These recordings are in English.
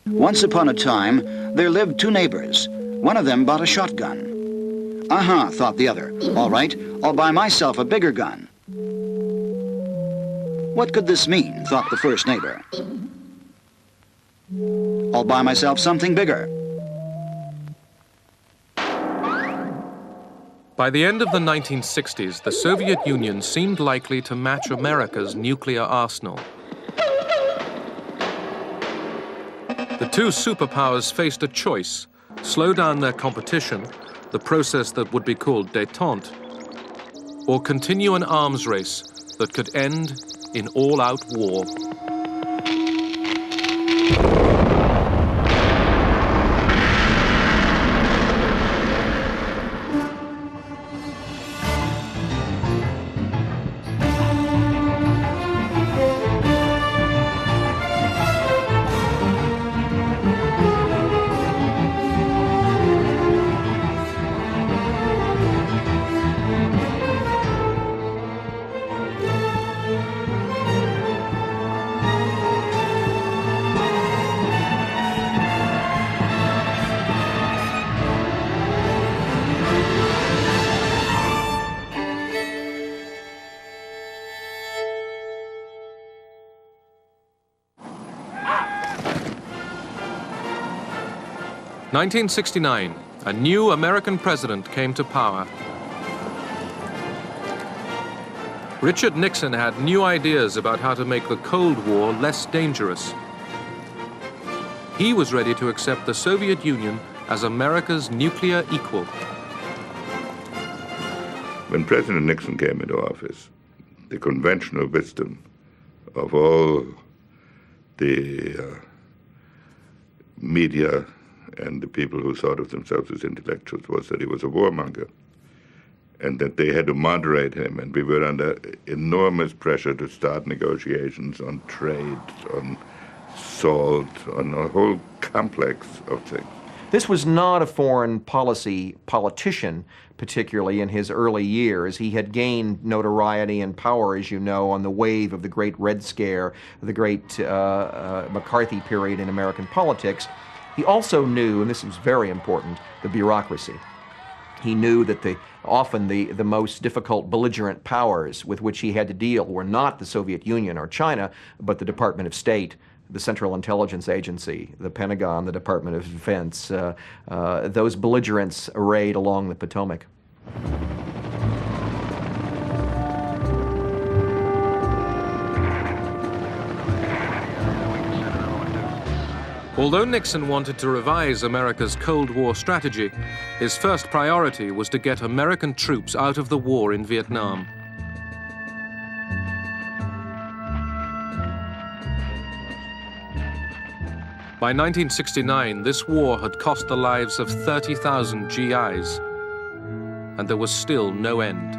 Once upon a time, there lived two neighbors. One of them bought a shotgun. Aha, thought the other. All right, I'll buy myself a bigger gun. What could this mean, thought the first neighbor. I'll buy myself something bigger. By the end of the 1960s, the Soviet Union seemed likely to match America's nuclear arsenal. The two superpowers faced a choice: slow down their competition, the process that would be called détente, or continue an arms race that could end in all-out war. In 1969, a new American president came to power. Richard Nixon had new ideas about how to make the Cold War less dangerous. He was ready to accept the Soviet Union as America's nuclear equal. When President Nixon came into office, the conventional wisdom of all the media and the people who thought of themselves as intellectuals was that he was a warmonger and that they had to moderate him, and we were under enormous pressure to start negotiations on trade, on salt, on a whole complex of things. This was not a foreign policy politician, particularly in his early years. He had gained notoriety and power, as you know, on the wave of the Great Red Scare, the Great McCarthy period in American politics. He also knew, and this was very important, the bureaucracy. He knew that often the most difficult belligerent powers with which he had to deal were not the Soviet Union or China, but the Department of State, the Central Intelligence Agency, the Pentagon, the Department of Defense, those belligerents arrayed along the Potomac. Although Nixon wanted to revise America's Cold War strategy, his first priority was to get American troops out of the war in Vietnam. By 1969, this war had cost the lives of 30,000 GIs, and there was still no end.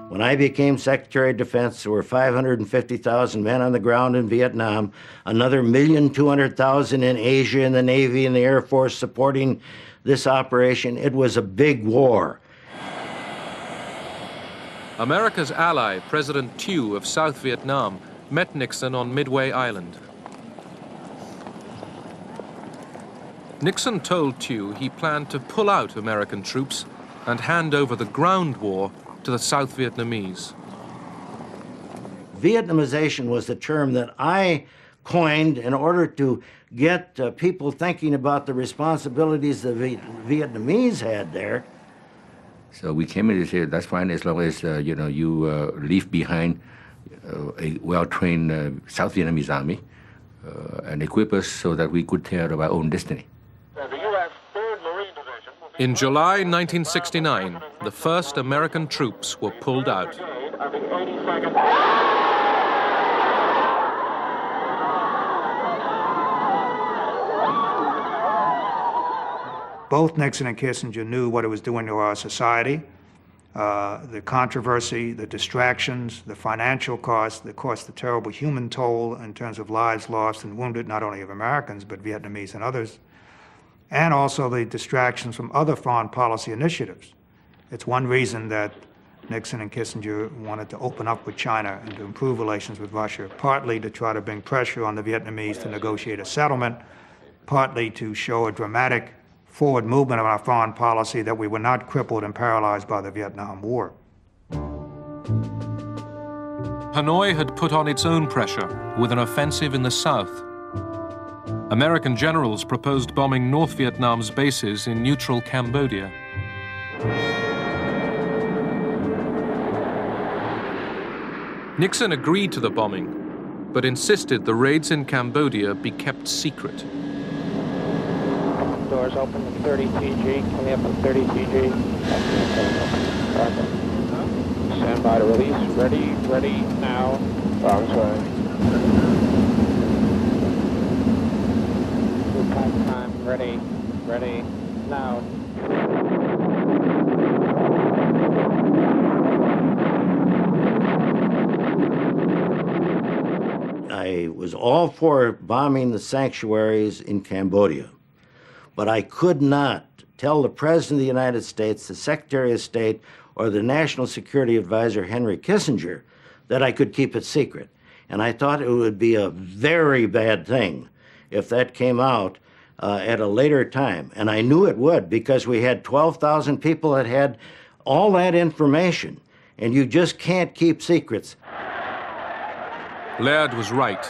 When I became Secretary of Defense, there were 550,000 men on the ground in Vietnam, another 1,200,000 in Asia in the Navy and the Air Force supporting this operation. It was a big war. America's ally, President Thieu of South Vietnam, met Nixon on Midway Island. Nixon told Thieu he planned to pull out American troops and hand over the ground war to the South Vietnamese. Vietnamization was the term that I coined in order to get people thinking about the responsibilities the Vietnamese had there. So we came in and said, that's fine as long as you leave behind a well-trained South Vietnamese army and equip us so that we could take care of our own destiny. In July 1969, the first American troops were pulled out. Both Nixon and Kissinger knew what it was doing to our society, the controversy, the distractions, the financial costs, the terrible human toll in terms of lives lost and wounded, not only of Americans, but Vietnamese and others, and also the distractions from other foreign policy initiatives. It's one reason that Nixon and Kissinger wanted to open up with China and to improve relations with Russia, partly to try to bring pressure on the Vietnamese to negotiate a settlement, partly to show a dramatic forward movement of our foreign policy that we were not crippled and paralyzed by the Vietnam War. Hanoi had put on its own pressure with an offensive in the south. American generals proposed bombing North Vietnam's bases in neutral Cambodia. Nixon agreed to the bombing, but insisted the raids in Cambodia be kept secret. Doors open to 30 TG. Can we up to 30 TG? Stand by to release. Ready now. Oh, I'm sorry. Time. Ready now. I was all for bombing the sanctuaries in Cambodia, but I could not tell the President of the United States, the Secretary of State, or the National Security Advisor, Henry Kissinger, that I could keep it secret. And I thought it would be a very bad thing if that came out at a later time. And I knew it would, because we had 12,000 people that had all that information, and you just can't keep secrets. Laird was right.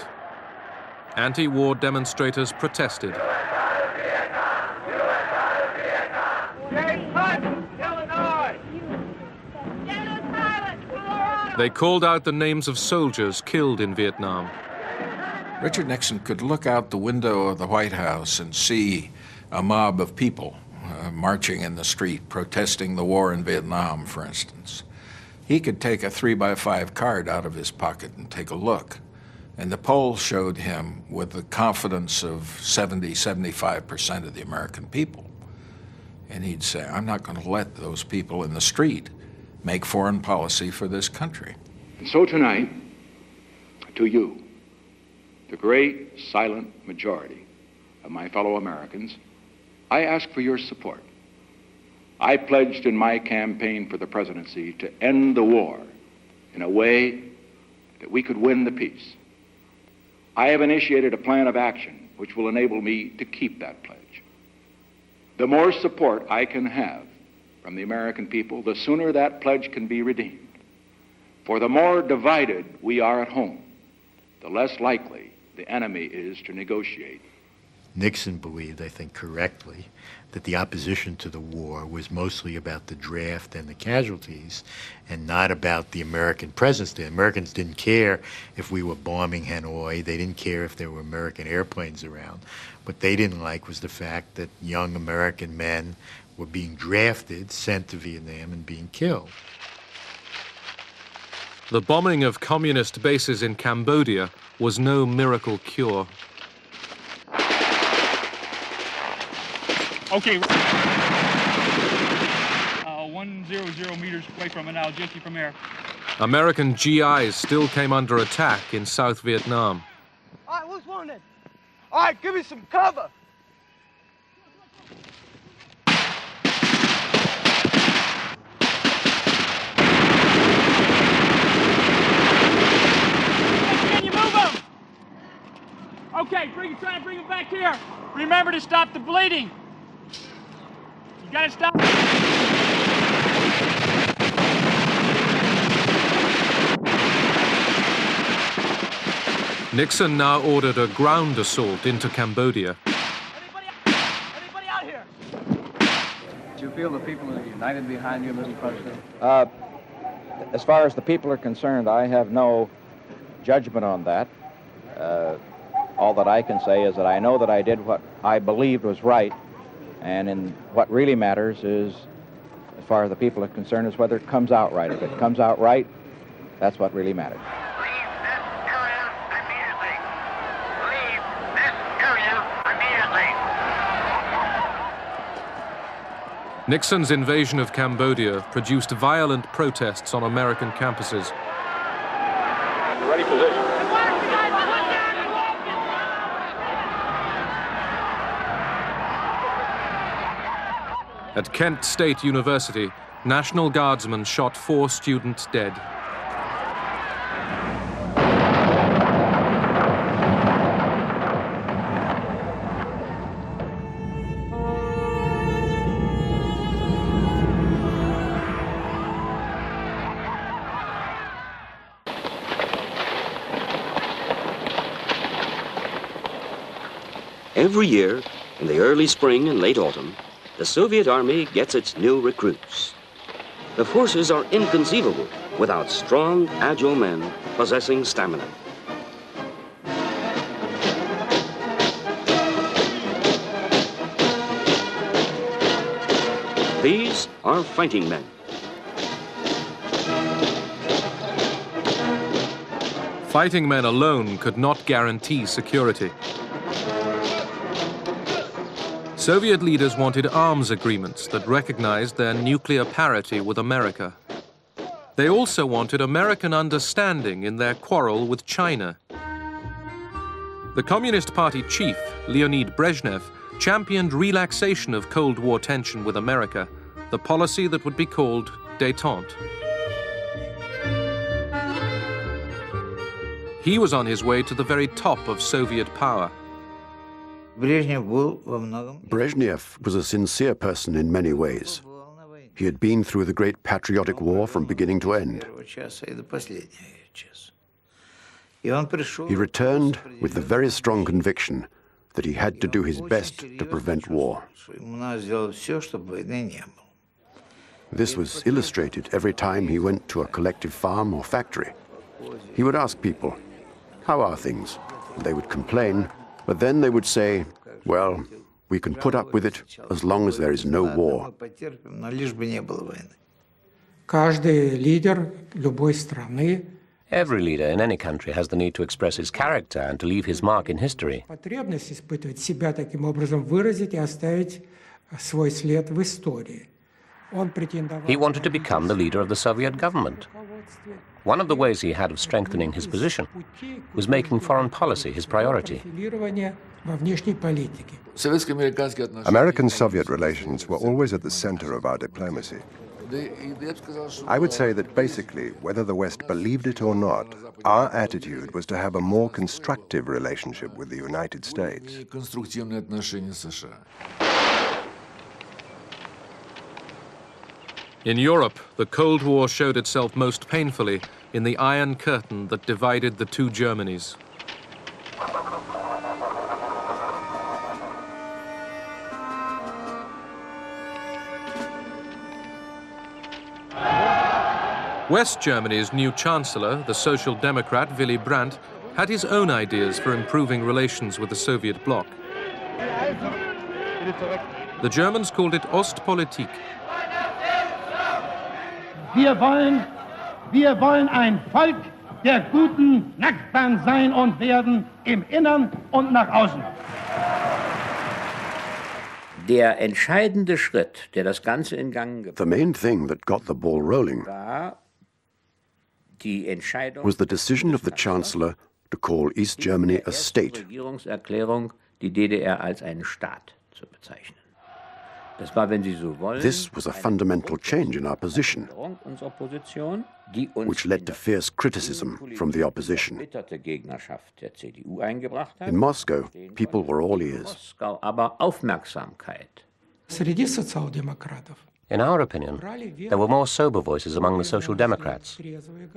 Anti-war demonstrators protested. They called out the names of soldiers killed in Vietnam. Richard Nixon could look out the window of the White House and see a mob of people marching in the street, protesting the war in Vietnam, for instance. He could take a 3x5 card out of his pocket and take a look. And the polls showed him with the confidence of 75% of the American people. And he'd say, I'm not going to let those people in the street make foreign policy for this country. And so tonight, to you, the great silent majority of my fellow Americans, I ask for your support. I pledged in my campaign for the presidency to end the war in a way that we could win the peace. I have initiated a plan of action which will enable me to keep that pledge. The more support I can have from the American people, the sooner that pledge can be redeemed. For the more divided we are at home, the less likely the enemy is to negotiate. Nixon believed, I think correctly, that the opposition to the war was mostly about the draft and the casualties and not about the American presence. The Americans didn't care if we were bombing Hanoi. They didn't care if there were American airplanes around. What they didn't like was the fact that young American men were being drafted, sent to Vietnam, and being killed. The bombing of communist bases in Cambodia was no miracle cure. Okay. 100 meters away from it now, just from air. American GIs still came under attack in South Vietnam. All right, who's wounded? All right, give me some cover. Can you move them? Okay, try to bring them back here. Remember to stop the bleeding. You gotta stop. Nixon now ordered a ground assault into Cambodia. Anybody out here? Do you feel the people are united behind you, Mr. President? As far as the people are concerned, I have no judgment on that. All that I can say is that I know that I did what I believed was right, and what really matters is, as far as the people are concerned, is whether it comes out right. If it comes out right, that's what really matters. Nixon's invasion of Cambodia produced violent protests on American campuses. Ready position. At Kent State University, National Guardsmen shot 4 students dead. Every year, in the early spring and late autumn, the Soviet Army gets its new recruits. The forces are inconceivable without strong, agile men possessing stamina. These are fighting men. Fighting men alone could not guarantee security. Soviet leaders wanted arms agreements that recognized their nuclear parity with America. They also wanted American understanding in their quarrel with China. The Communist Party chief, Leonid Brezhnev, championed relaxation of Cold War tension with America, the policy that would be called Détente. He was on his way to the very top of Soviet power. Brezhnev was a sincere person in many ways. He had been through the Great Patriotic War from beginning to end. He returned with the very strong conviction that he had to do his best to prevent war. This was illustrated every time he went to a collective farm or factory. He would ask people, "How are things?" And they would complain, but then they would say, "Well, we can put up with it as long as there is no war." Every leader in any country has the need to express his character and to leave his mark in history. He wanted to become the leader of the Soviet government. One of the ways he had of strengthening his position was making foreign policy his priority. American-Soviet relations were always at the center of our diplomacy. I would say that basically, whether the West believed it or not, our attitude was to have a more constructive relationship with the United States. In Europe, the Cold War showed itself most painfully in the Iron Curtain that divided the two Germanys. West Germany's new chancellor, the Social Democrat Willy Brandt, had his own ideas for improving relations with the Soviet bloc. The Germans called it Ostpolitik. Wir wollen ein Volk der guten Nachbarn sein und werden im Innern und nach außen. Der entscheidende Schritt, der das Ganze in Gang gebracht hat, The main thing that got the ball rolling was the decision of the Chancellor to call East Germany a state. Regierungserklärung, die DDR als einen Staat zu bezeichnen. Das war, wenn Sie so wollen, This was a fundamental change in our position, unserer Position, die uns which led to fierce criticism from the opposition. erbitterte Gegnerschaft der CDU eingebracht hat. In Moscow, people were all ears. Moskau aber Aufmerksamkeit. In our opinion, there were more sober voices among the Social Democrats,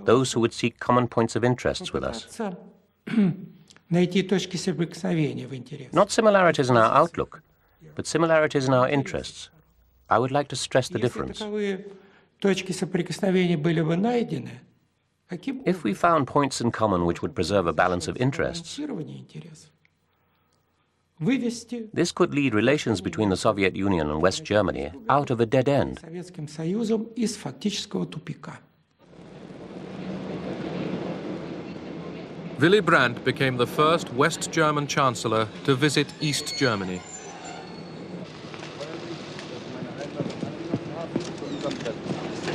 those who would seek common points of interest with us. Not similarities in our outlook, but similarities in our interests. I would like to stress the difference. If we found points in common which would preserve a balance of interests, this could lead relations between the Soviet Union and West Germany out of a dead end. Willy Brandt became the first West German chancellor to visit East Germany.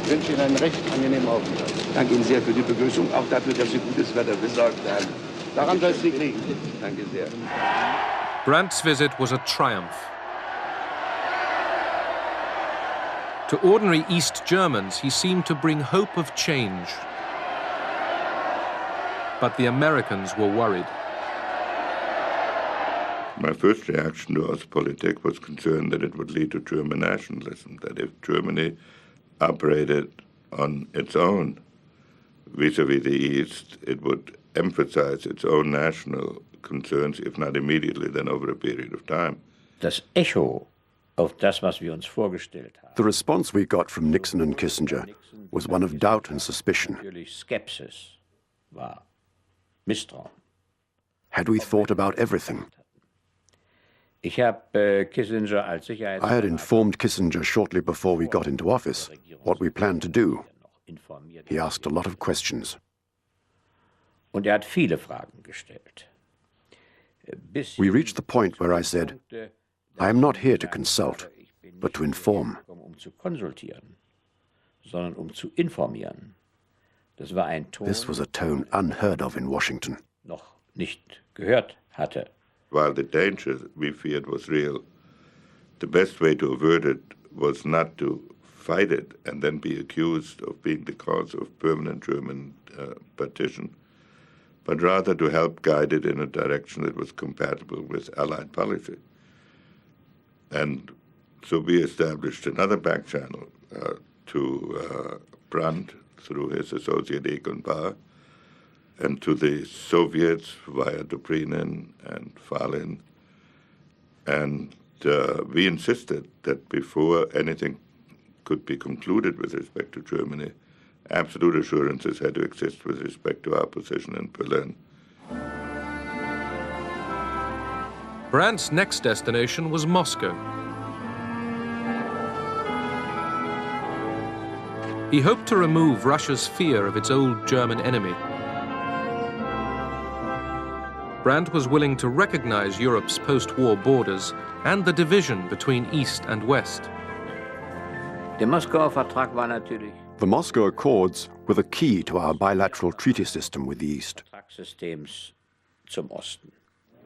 Ich wünsche Ihnen einen recht angenehmen Aufenthalt. Ich danke Ihnen sehr für die Begrüßung, auch dafür, dass Sie gutes Wetter besorgt haben. Daran soll es nicht liegen. Danke sehr. Brandt's visit was a triumph. To ordinary East Germans, he seemed to bring hope of change. But the Americans were worried. My first reaction to Ostpolitik was concerned that it would lead to German nationalism, that if Germany operated on its own vis-à-vis the East, it would emphasize its own national concerns, if not immediately, then over a period of time. Das Echo auf das, was wir uns vorgestellt haben. The response we got from Nixon and Kissinger was one of doubt and suspicion. Natürlich Skepsis war, Misstrauen. Had we thought about everything? Ich habe Kissinger als Sicherheitsberater. I had informed Kissinger shortly before we got into office what we planned to do. He asked a lot of questions. Und hat viele Fragen gestellt. We reached the point where I said, I am not here to consult, but to inform. Zu konsultieren, sondern zu informieren. Das war ein Ton, This was a tone unheard of in Washington. Noch nicht gehört hatte. While the danger we feared was real, the best way to avert it was not to fight it and then be accused of being the cause of permanent German partition, but rather to help guide it in a direction that was compatible with Allied policy. And so we established another back channel to Brandt through his associate Egon Bahr, and to the Soviets via Dobrynin and Falin. And we insisted that before anything could be concluded with respect to Germany, absolute assurances had to exist with respect to our position in Berlin. Brandt's next destination was Moscow. He hoped to remove Russia's fear of its old German enemy. Brandt was willing to recognize Europe's post-war borders and the division between East and West. Der Moskauer Vertrag war natürlich The Moscow Accords were the key to our bilateral treaty system with the East. Vertragssystems zum Osten.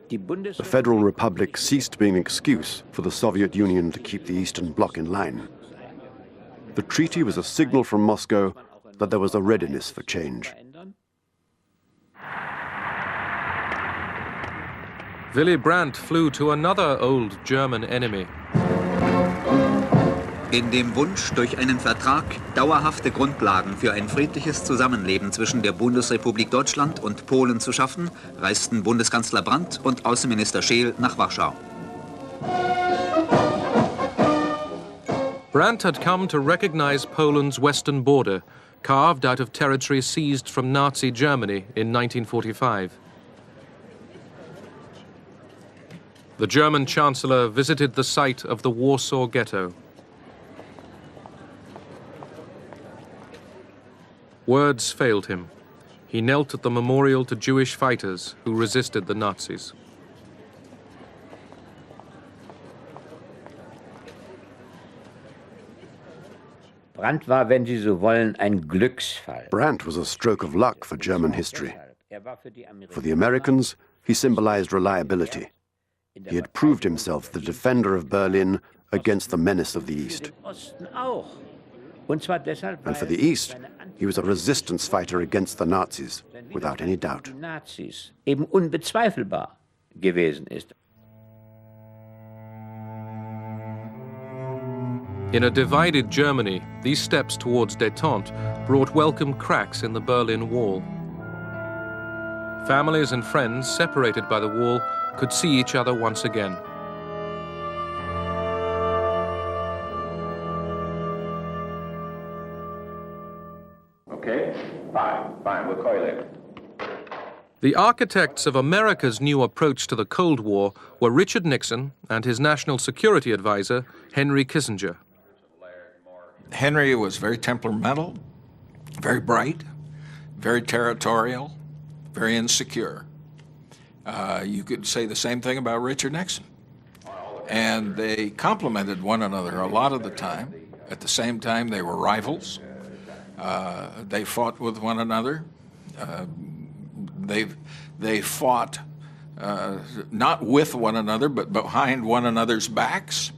The Federal Republic ceased being an excuse for the Soviet Union to keep the Eastern Bloc in line. The treaty was a signal from Moscow that there was a readiness for change. Willy Brandt flew to another old German enemy. In dem Wunsch, durch einen Vertrag dauerhafte Grundlagen für ein friedliches Zusammenleben zwischen der Bundesrepublik Deutschland und Polen zu schaffen, reisten Bundeskanzler Brandt und Außenminister Scheel nach Warschau. Brandt had come to recognize Poland's western border, carved out of territory seized from Nazi Germany in 1945. The German Chancellor visited the site of the Warsaw Ghetto. Words failed him. He knelt at the memorial to Jewish fighters who resisted the Nazis. Brandt war, wenn Sie so wollen, ein Glücksfall. Brandt was a stroke of luck for German history. For the Americans, he symbolized reliability. He had proved himself the defender of Berlin against the menace of the East. And for the East, he was a resistance fighter against the Nazis, without any doubt. Nazis eben unbezweifelbar gewesen ist. In a divided Germany, these steps towards détente brought welcome cracks in the Berlin Wall. Families and friends separated by the wall could see each other once again. Okay, fine, we'll call you later. The architects of America's new approach to the Cold War were Richard Nixon and his national security advisor, Henry Kissinger. Henry was very temperamental, very bright, very territorial, very insecure. You could say the same thing about Richard Nixon. And they complemented one another a lot of the time. At the same time, they were rivals. They fought with one another. They fought not with one another, but behind one another's backs.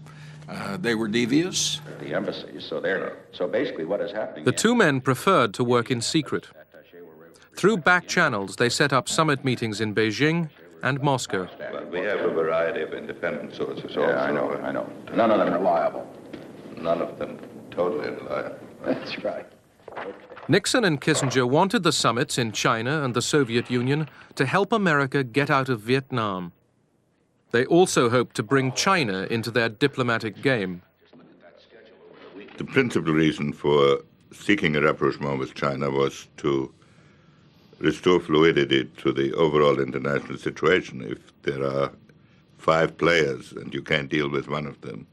They were devious. The embassies, so basically what is happening... The two men preferred to work in secret. Through back channels, they set up summit meetings in Beijing and Moscow. Well, we have a variety of independent sources also. Yeah, I know. None of them reliable. None of them totally reliable. That's right. Nixon and Kissinger wanted the summits in China and the Soviet Union to help America get out of Vietnam. They also hoped to bring China into their diplomatic game. The principal reason for seeking a rapprochement with China was to restore fluidity to the overall international situation. If there are 5 players and you can't deal with one of them,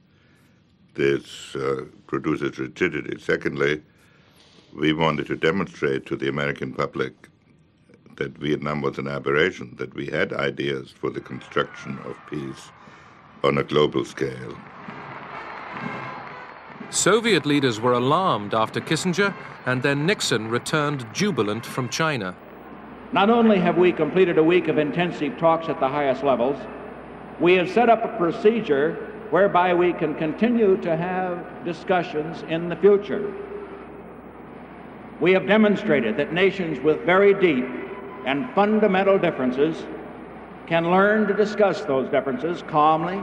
this produces rigidity. Secondly, we wanted to demonstrate to the American public that Vietnam was an aberration, that we had ideas for the construction of peace on a global scale. Soviet leaders were alarmed after Kissinger, and then Nixon returned jubilant from China. Not only have we completed a week of intensive talks at the highest levels, we have set up a procedure whereby we can continue to have discussions in the future. We have demonstrated that nations with very deep and fundamental differences can learn to discuss those differences calmly,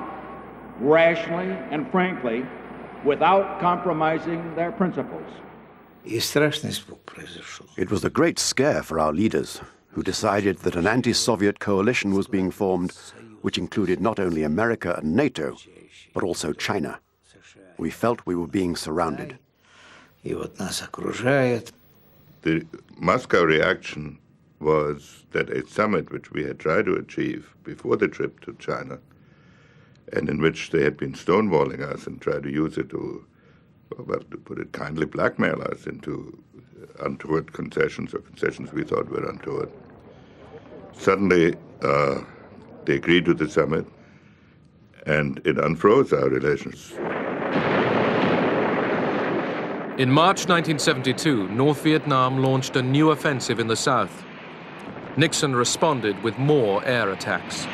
rationally, and frankly, without compromising their principles. It was a great scare for our leaders, who decided that an anti-Soviet coalition was being formed, which included not only America and NATO, but also China. We felt we were being surrounded. The Moscow reaction was that a summit which we had tried to achieve before the trip to China, and in which they had been stonewalling us and tried to use it to, well, to put it kindly, blackmail us into untoward concessions, or concessions we thought were untoward. Suddenly, they agreed to the summit, and it unfroze our relations. In March 1972, North Vietnam launched a new offensive in the south. Nixon responded with more air attacks.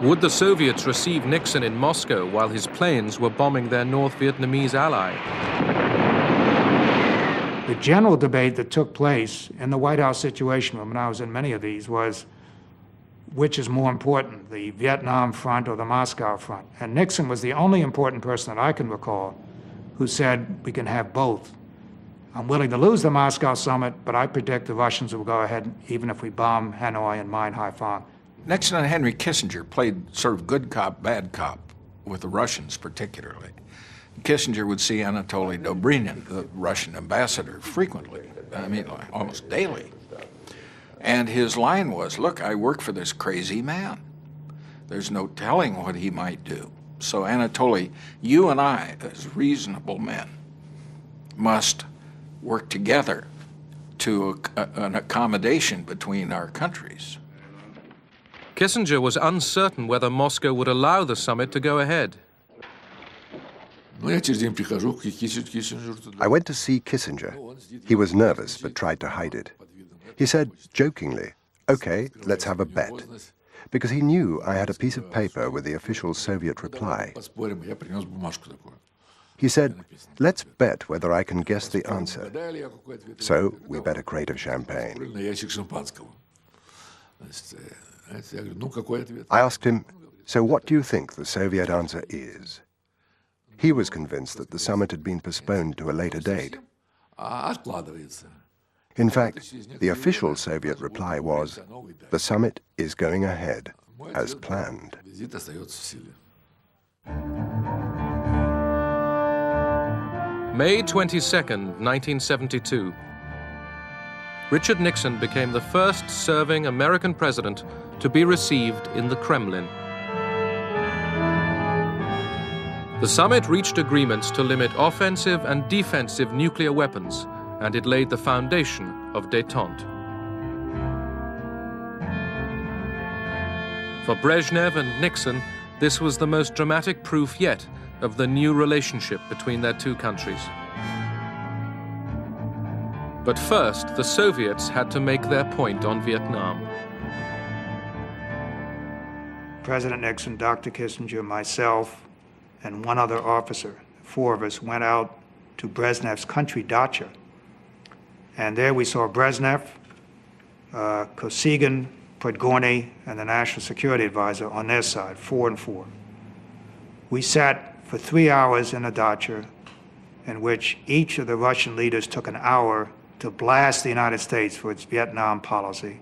Would the Soviets receive Nixon in Moscow while his planes were bombing their North Vietnamese ally? The general debate that took place in the White House Situation Room, and I was in many of these, was which is more important, the Vietnam front or the Moscow front? And Nixon was the only important person that I can recall who said we can have both. I'm willing to lose the Moscow summit, but I predict the Russians will go ahead even if we bomb Hanoi and mine Haiphong. Nixon and Henry Kissinger played sort of good cop, bad cop with the Russians particularly. Kissinger would see Anatoly Dobrynin, the Russian ambassador, frequently, I mean, like almost daily. And his line was, look, I work for this crazy man. There's no telling what he might do. So Anatoly, you and I, as reasonable men, must work together to an accommodation between our countries. Kissinger was uncertain whether Moscow would allow the summit to go ahead. I went to see Kissinger. He was nervous but tried to hide it. He said jokingly, "Okay, let's have a bet," because he knew I had a piece of paper with the official Soviet reply. He said, "Let's bet whether I can guess the answer." So we bet a crate of champagne. I asked him, "So what do you think the Soviet answer is?" He was convinced that the summit had been postponed to a later date. In fact, the official Soviet reply was, "The summit is going ahead, as planned." May 22nd, 1972. Richard Nixon became the first serving American president to be received in the Kremlin. The summit reached agreements to limit offensive and defensive nuclear weapons, and it laid the foundation of Détente. For Brezhnev and Nixon, this was the most dramatic proof yet of the new relationship between their two countries. But first, the Soviets had to make their point on Vietnam. President Nixon, Dr. Kissinger, myself, and one other officer, 4 of us, went out to Brezhnev's country dacha. And there we saw Brezhnev, Kosygin, Podgorny, and the National Security Advisor on their side, 4 and 4. We sat for 3 hours in a dacha in which each of the Russian leaders took an hour to blast the United States for its Vietnam policy,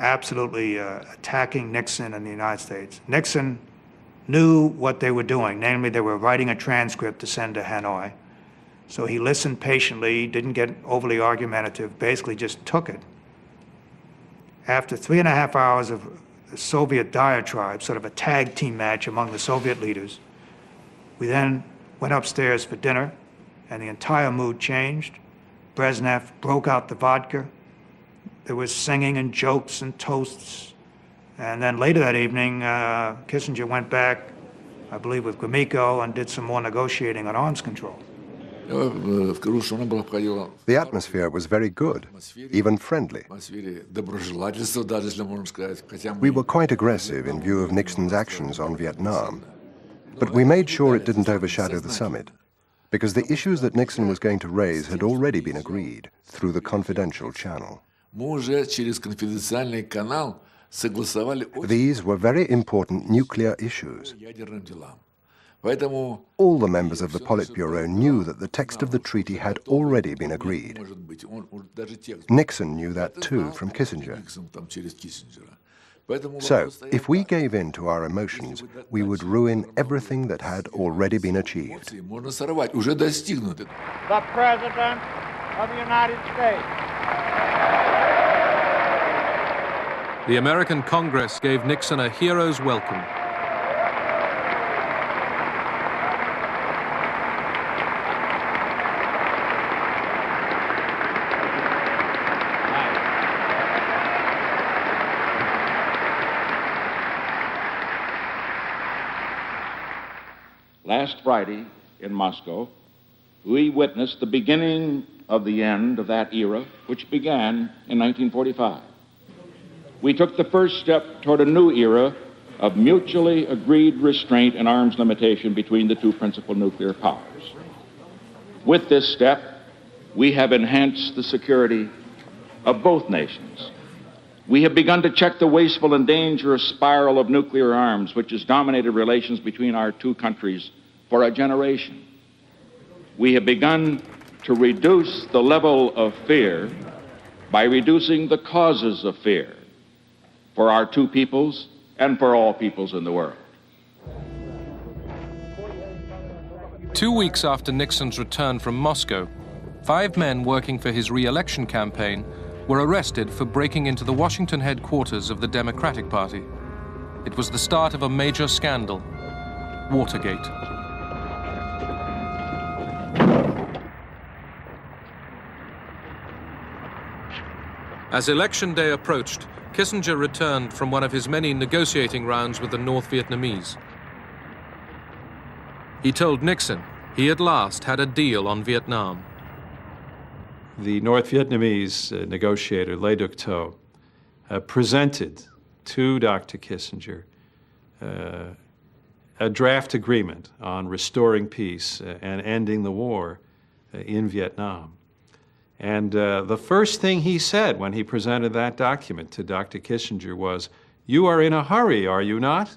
absolutely attacking Nixon and the United States. Nixon knew what they were doing, namely they were writing a transcript to send to Hanoi. So he listened patiently, didn't get overly argumentative, basically just took it. After 3.5 hours of the Soviet diatribe, sort of a tag team match among the Soviet leaders, we then went upstairs for dinner, and the entire mood changed. Brezhnev broke out the vodka. There was singing and jokes and toasts. And then later that evening, Kissinger went back, I believe with Gromyko, and did some more negotiating on arms control. The atmosphere was very good, even friendly. We were quite aggressive in view of Nixon's actions on Vietnam, but we made sure it didn't overshadow the summit, because the issues that Nixon was going to raise had already been agreed through the confidential channel. These were very important nuclear issues. All the members of the Politburo knew that the text of the treaty had already been agreed. Nixon knew that too from Kissinger. So, if we gave in to our emotions, we would ruin everything that had already been achieved. The President of the United States. The American Congress gave Nixon a hero's welcome. Last Friday in Moscow, we witnessed the beginning of the end of that era, which began in 1945. We took the first step toward a new era of mutually agreed restraint and arms limitation between the two principal nuclear powers. With this step, we have enhanced the security of both nations. We have begun to check the wasteful and dangerous spiral of nuclear arms, which has dominated relations between our two countries for a generation. We have begun to reduce the level of fear by reducing the causes of fear for our two peoples and for all peoples in the world. 2 weeks after Nixon's return from Moscow, 5 men working for his re-election campaign were arrested for breaking into the Washington headquarters of the Democratic Party. It was the start of a major scandal, Watergate. As election day approached, Kissinger returned from one of his many negotiating rounds with the North Vietnamese. He told Nixon he at last had a deal on Vietnam. The North Vietnamese negotiator, Le Duc Tho, presented to Dr. Kissinger a draft agreement on restoring peace and ending the war in Vietnam. And the first thing he said when he presented that document to Dr. Kissinger was, "You are in a hurry, are you not?"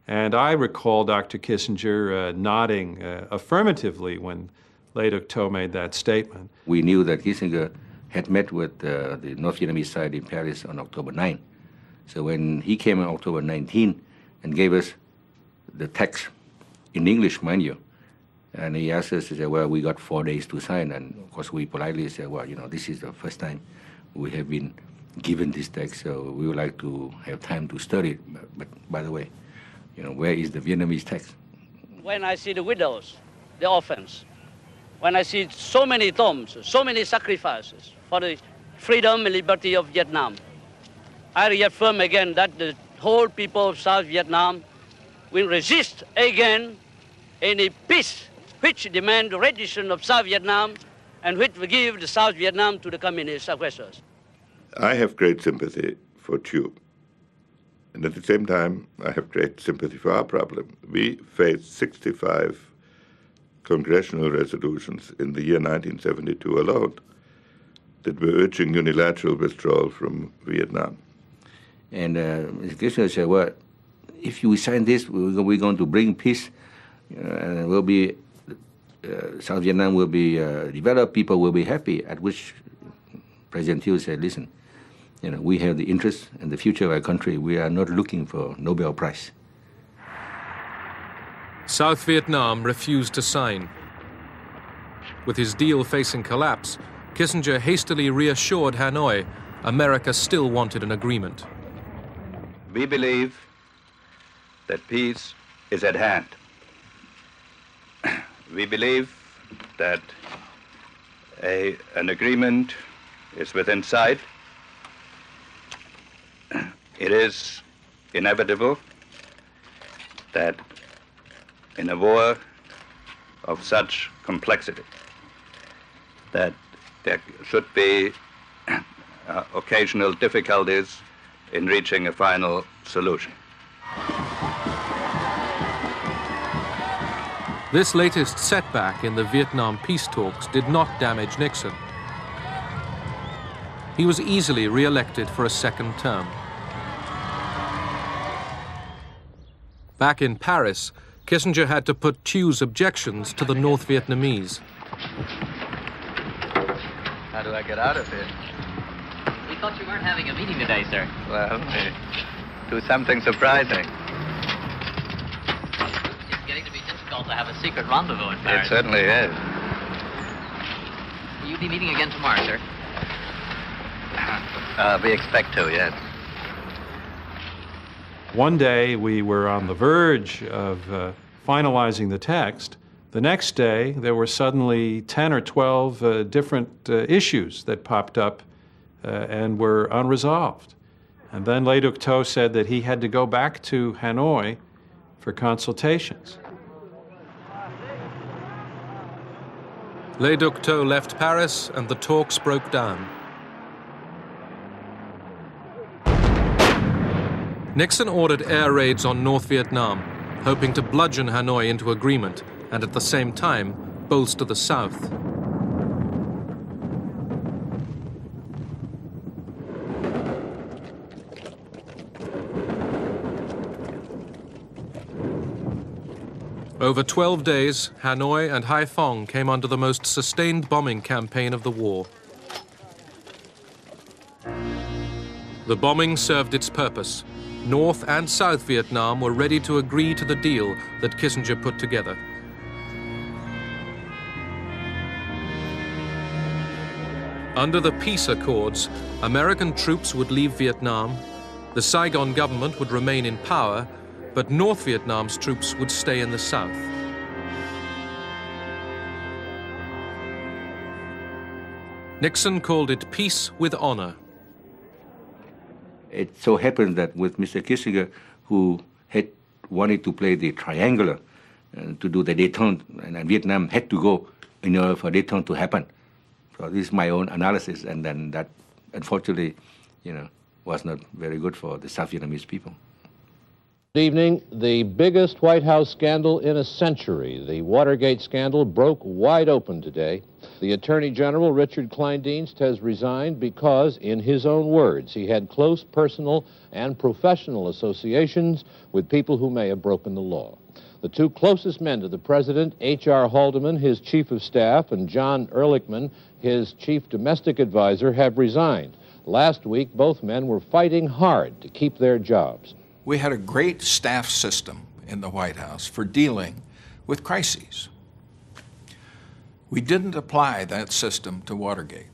And I recall Dr. Kissinger nodding affirmatively when Le Duc Tho made that statement. We knew that Kissinger had met with the North Vietnamese side in Paris on October 9. So when he came on October 19 and gave us the text in English, mind you, and he asked us, he said, well, we got 4 days to sign. And of course, we politely said, well, you know, this is the first time we have been given this text, so we would like to have time to study it. But by the way, you know, where is the Vietnamese text? When I see the widows, the orphans, when I see so many tombs, so many sacrifices for the freedom and liberty of Vietnam, I reaffirm again that the whole people of South Vietnam will resist again any peace which demand the rendition of South Vietnam and which will give the South Vietnam to the communist aggressors. I have great sympathy for Thieu. And at the same time, I have great sympathy for our problem. We faced 65 congressional resolutions in the year 1972 alone that were urging unilateral withdrawal from Vietnam. And Mr. Kissinger said, well, if you sign this, we're going to bring peace, and it will be, South Vietnam will be developed, people will be happy, at which President Thieu said, listen, we have the interest and the future of our country. We are not looking for Nobel Prize. South Vietnam refused to sign. With his deal facing collapse, Kissinger hastily reassured Hanoi America still wanted an agreement. We believe that peace is at hand. We believe that an agreement is within sight. It is inevitable that in a war of such complexity, that there should be occasional difficulties in reaching a final solution. This latest setback in the Vietnam peace talks did not damage Nixon. He was easily re-elected for a second term. Back in Paris, Kissinger had to put Thieu's objections to the North Vietnamese. How do I get out of here? We thought you weren't having a meeting today, sir. Well, do something surprising. It's getting to be difficult to have a secret rendezvous in Paris. It certainly is. Will you be meeting again tomorrow, sir? We expect to, yes. One day we were on the verge of finalizing the text. The next day there were suddenly 10 or 12 different issues that popped up and were unresolved. And then Le Duc Tho said that he had to go back to Hanoi for consultations. Le Duc Tho left Paris and the talks broke down. Nixon ordered air raids on North Vietnam, hoping to bludgeon Hanoi into agreement and at the same time bolster the South. Over 12 days, Hanoi and Haiphong came under the most sustained bombing campaign of the war. The bombing served its purpose. North and South Vietnam were ready to agree to the deal that Kissinger put together. Under the peace accords, American troops would leave Vietnam, the Saigon government would remain in power, but North Vietnam's troops would stay in the South. Nixon called it peace with honor. It so happened that with Mr. Kissinger, who had wanted to play the triangular to do the détente, and Vietnam had to go in order for détente to happen. So this is my own analysis, and then that, unfortunately, was not very good for the South Vietnamese people. Good evening. The biggest White House scandal in a century, the Watergate scandal, broke wide open today. The Attorney General, Richard Kleindienst, has resigned because, in his own words, he had close personal and professional associations with people who may have broken the law. The two closest men to the president, H.R. Haldeman, his chief of staff, and John Ehrlichman, his chief domestic advisor, have resigned. Last week, both men were fighting hard to keep their jobs. We had a great staff system in the White House for dealing with crises. We didn't apply that system to Watergate.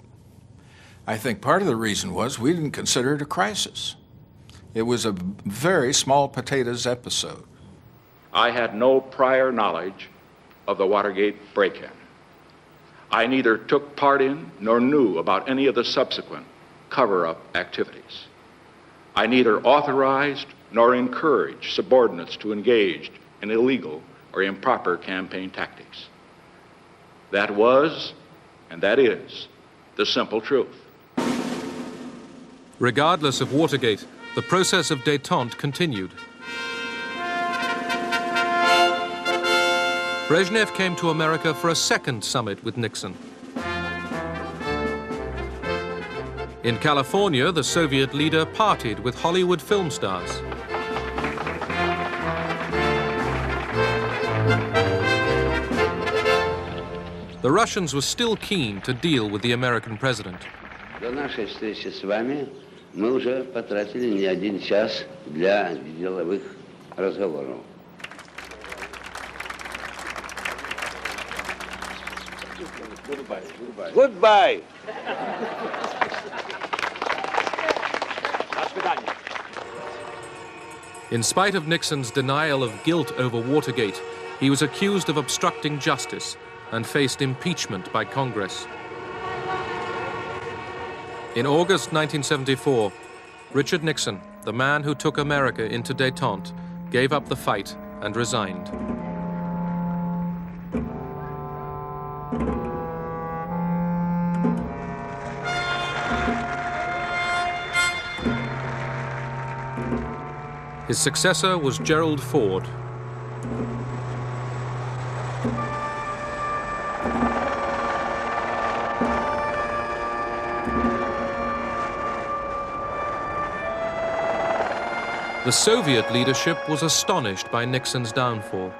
I think part of the reason was we didn't consider it a crisis. It was a very small potatoes episode. I had no prior knowledge of the Watergate break-in. I neither took part in nor knew about any of the subsequent cover-up activities. I neither authorized nor encouraged subordinates to engage in illegal or improper campaign tactics. That was And that is the simple truth. Regardless of Watergate, the process of détente continued. Brezhnev came to America for a second summit with Nixon. In California, the Soviet leader partied with Hollywood film stars. The Russians were still keen to deal with the American president. До нашей встречи с вами мы уже потратили не один час для деловых разговоров. Goodbye. Goodbye. In spite of Nixon's denial of guilt over Watergate, he was accused of obstructing justice and faced impeachment by Congress. In August 1974, Richard Nixon, the man who took America into détente, gave up the fight and resigned. His successor was Gerald Ford. The Soviet leadership was astonished by Nixon's downfall.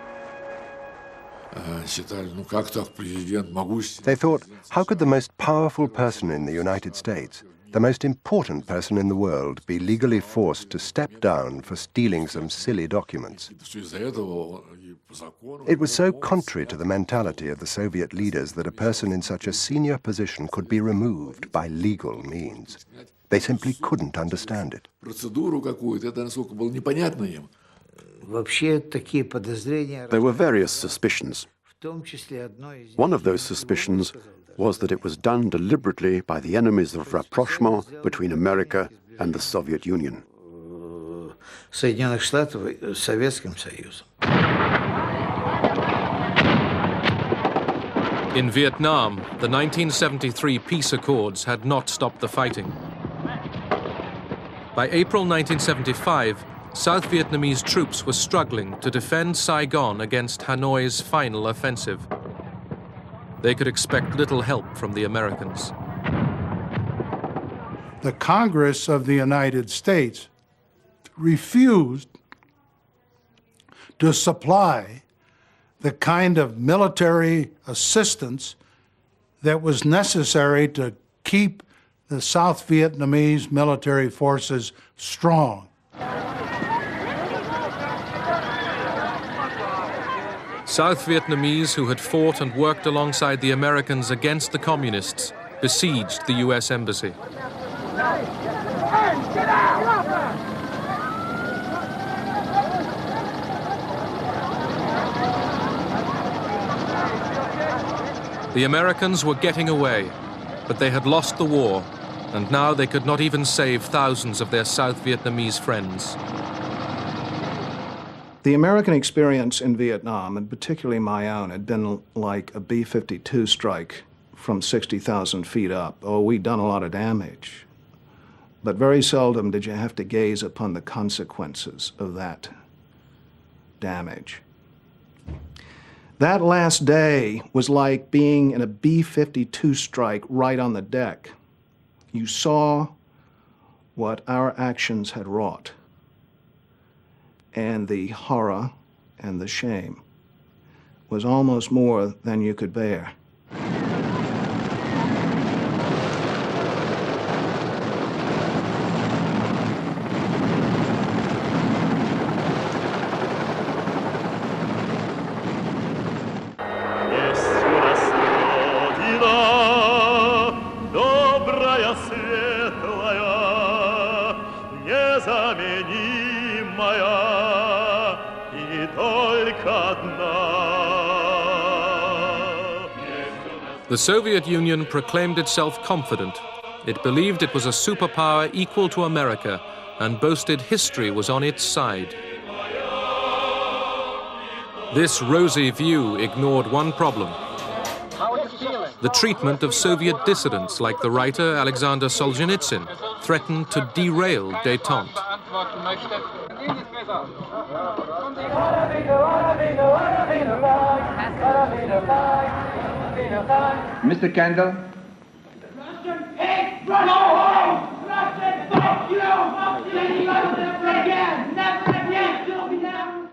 They thought, how could the most powerful person in the United States, the most important person in the world, be legally forced to step down for stealing some silly documents? It was so contrary to the mentality of the Soviet leaders that a person in such a senior position could be removed by legal means. They simply couldn't understand it. There were various suspicions. One of those suspicions was that it was done deliberately by the enemies of rapprochement between America and the Soviet Union. In Vietnam, the 1973 peace accords had not stopped the fighting. By April 1975, South Vietnamese troops were struggling to defend Saigon against Hanoi's final offensive. They could expect little help from the Americans. The Congress of the United States refused to supply the kind of military assistance that was necessary to keep the South Vietnamese military forces strong. South Vietnamese who had fought and worked alongside the Americans against the communists besieged the U.S. Embassy. The Americans were getting away, but they had lost the war, and now they could not even save thousands of their South Vietnamese friends. The American experience in Vietnam, and particularly my own, had been like a B-52 strike from 60,000 feet up. Oh, we'd done a lot of damage, but very seldom did you have to gaze upon the consequences of that damage. That last day was like being in a B-52 strike right on the deck. You saw what our actions had wrought, and the horror and the shame was almost more than you could bear. The Soviet Union proclaimed itself confident. It believed it was a superpower equal to America and boasted history was on its side. This rosy view ignored one problem. The treatment of Soviet dissidents like the writer Alexander Solzhenitsyn threatened to derail Détente. Mr. Kendall?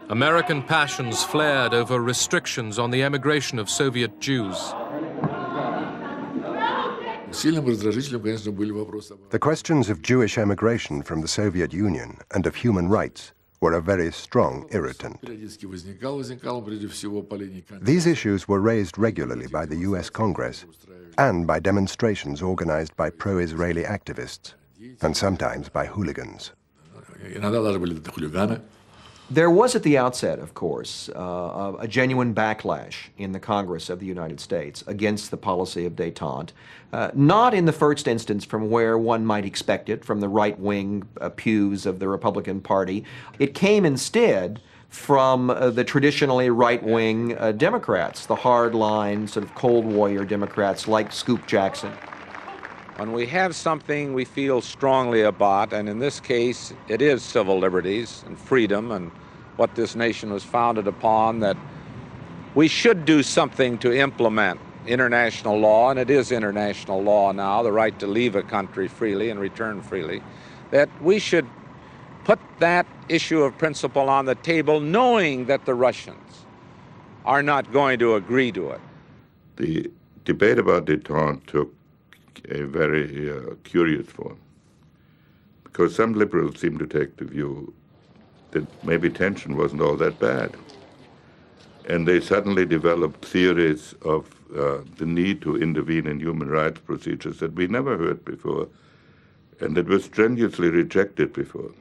American passions flared over restrictions on the emigration of Soviet Jews. The questions of Jewish emigration from the Soviet Union and of human rights were a very strong irritant. These issues were raised regularly by the US Congress and by demonstrations organized by pro-Israeli activists, and sometimes by hooligans. There was at the outset, of course, a genuine backlash in the Congress of the United States against the policy of détente, not in the first instance from where one might expect it, from the right-wing pews of the Republican Party. It came instead from the traditionally right-wing Democrats, the hard-line, sort of Cold Warrior Democrats like Scoop Jackson. When we have something we feel strongly about, and in this case it is civil liberties and freedom and what this nation was founded upon, that we should do something to implement international law, and it is international law now, the right to leave a country freely and return freely, that we should put that issue of principle on the table knowing that the Russians are not going to agree to it. The debate about détente took a very curious form, because some liberals seem to take the view that maybe tension wasn't all that bad. And they suddenly developed theories of the need to intervene in human rights procedures that we never heard before, and that were strenuously rejected before.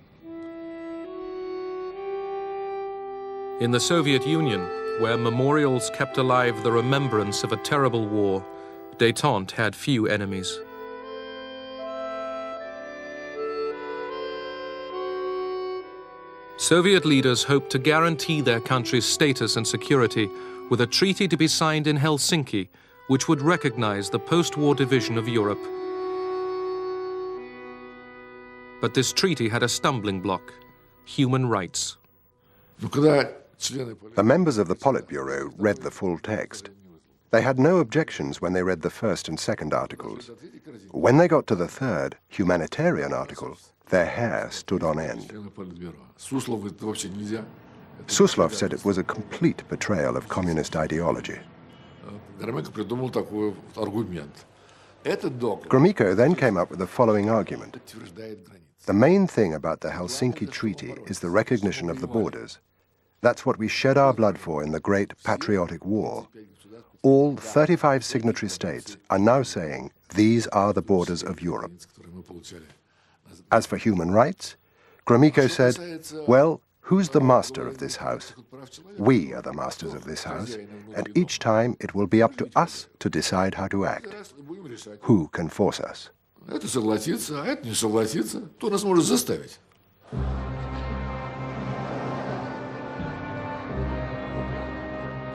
In the Soviet Union, where memorials kept alive the remembrance of a terrible war, Détente had few enemies. Soviet leaders hoped to guarantee their country's status and security with a treaty to be signed in Helsinki, which would recognize the post-war division of Europe. But this treaty had a stumbling block: human rights. The members of the Politburo read the full text. They had no objections when they read the first and second articles. When they got to the third, humanitarian article, their hair stood on end. Suslov said it was a complete betrayal of communist ideology. Gromyko then came up with the following argument. The main thing about the Helsinki Treaty is the recognition of the borders. That's what we shed our blood for in the Great Patriotic War. All 35 signatory states are now saying these are the borders of Europe. As for human rights, Gromyko said, well, who's the master of this house? We are the masters of this house, and each time it will be up to us to decide how to act. Who can force us?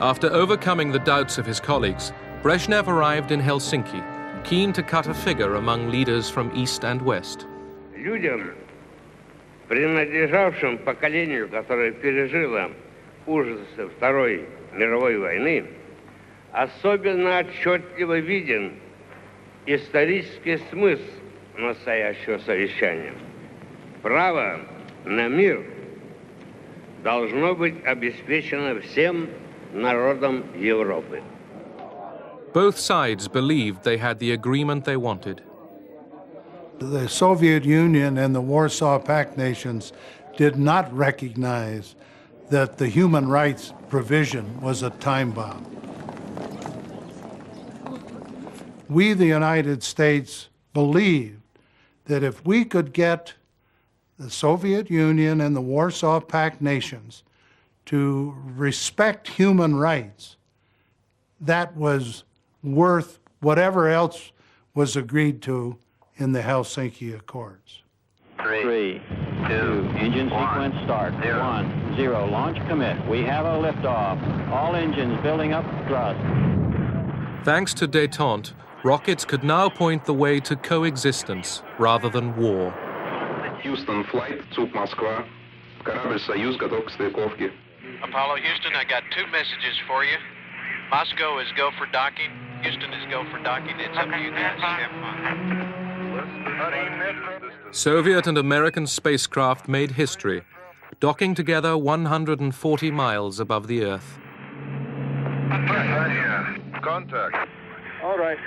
After overcoming the doubts of his colleagues, Brezhnev arrived in Helsinki, keen to cut a figure among leaders from East and West. Людям, принадлежавшим поколению, которое пережило ужасы Второй мировой войны, особенно отчетливо виден исторический смысл настоящего совещания. Право на мир должно быть обеспечено всем народам Европы. Both sides believed they had the agreement they wanted. The Soviet Union and the Warsaw Pact nations did not recognize that the human rights provision was a time bomb. We, the United States, believed that if we could get the Soviet Union and the Warsaw Pact nations to respect human rights, that was worth whatever else was agreed to in the Helsinki Accords. 3, 2, engine sequence start. 1, 0, launch commit. We have a liftoff. All engines building up thrust. Thanks to Détente, rockets could now point the way to coexistence rather than war. Houston flight, Zug Москва. Корабль «Союз» готов к стыковке. Apollo Houston, I got two messages for you. Moscow is go for docking. Houston is go for docking. It's up to you guys. Soviet and American spacecraft made history, docking together 140 miles above the Earth. Contact. All right.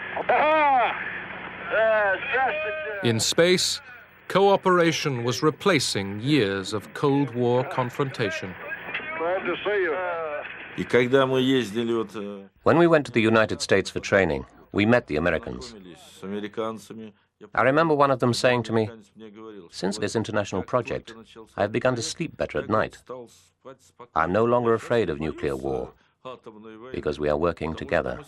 In space, cooperation was replacing years of Cold War confrontation. Glad to see you. When we went to the United States for training, we met the Americans. I remember one of them saying to me, "Since this international project, I have begun to sleep better at night. I'm no longer afraid of nuclear war, because we are working together."